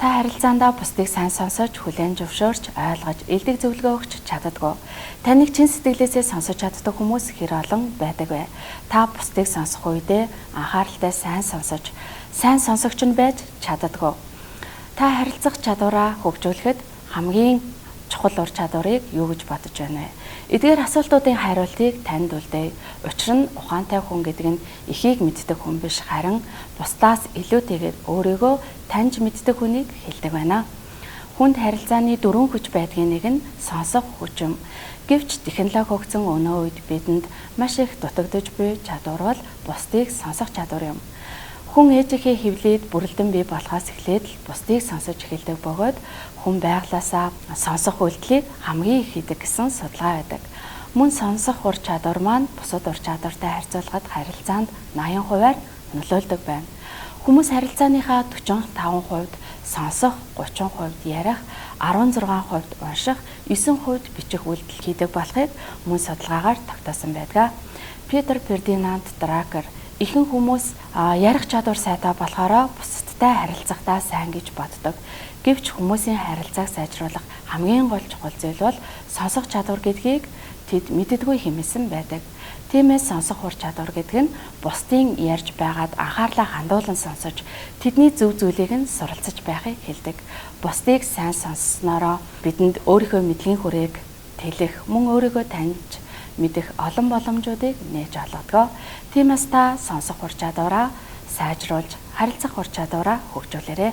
Та харилцаандаа бусдыг сайн сонсож, хүлээн зөвшөөрч, ойлгож, элдэг зөвлөгөө өгч чаддаггүй. Таныг чин сэтгэлээсээ сонсож чаддаг хүмүүс хэр олон байдаг вэ? Та бусдыг сонсох үедээ анхааралтай сайн сонсож, сайн сонсогч нь байж чаддаггүй. Та харилцах чадвараа хөгжүүлэхэд хамгийн чухал ур чадварыг юу гэж бодож байна вэ? Эдгээр асуултуудын хариултыг танд үлдээе. Учир нь ухаантай хүн гэдэг нь эхийг мэддэг хүн биш, харин бусдаас илүүтэйгээр өөрийгөө таньж мэддэг хүнийг хэлдэг байна. Хүнд харилцааны дөрвөн хүч байдгийн нэг нь сонсох хүч юм. Гэвч технологи хөгжсөн өнөө үед бидэнд маш их дутагдж буй чадвар бол бусдыг сонсох чадвар юм. Хүн ээжийнхээ хөвлөд бүрэлдэн бий болохоос эхлээд л бусдыг сонсож эхэлдэг бөгөөд хүн байглаасаа сонсох үйлдэлийг хамгийн их хийдэг гэсэн судалгаа байдаг. Мөн сонсох ур чадвар маань бусад ур чадвартай харьцуулахад харилцаанд 80%-аар нөлөөлдөг байна. Хүмүүс харилцааныхаа 45%-д сонсох, 30%-д ярих, 16%-д унших, 9%-д бичих үйлдэл хийдэг болохыг мөн судалгаагаар тогтоосон байдаг. Питер Фердинанд Дракер ихэнх хүмүүс ярих чадвар сайтай болохоор бусадтай харилцахдаа сайн гэж боддог. Гэвч хүмүүсийн харилцааг сайжруулах хамгийн гол чухал зүйл бол сонсох чадвар гэдгийг тэд мэддэггүй хэмээсэн байдаг. Тиймээс сонсох ур чадвар гэдэг нь бусдын ярьж байгаад анхаарлаа хандуулан сонсож, тэдний зөв зүйлийг нь суралцж байхыг хэлдэг. Бусдыг сайн сонсснороо бидэнд өөрийнхөө мэдлэгийн хүрээг тэлэх, мөн өөрийгөө таньж мэдэх олон боломжуудыг нээж олгодог. Тиймээс та сонсох ур чадвараа сайжруулж, харилцах ур чадвараа хөгжүүлээрэй.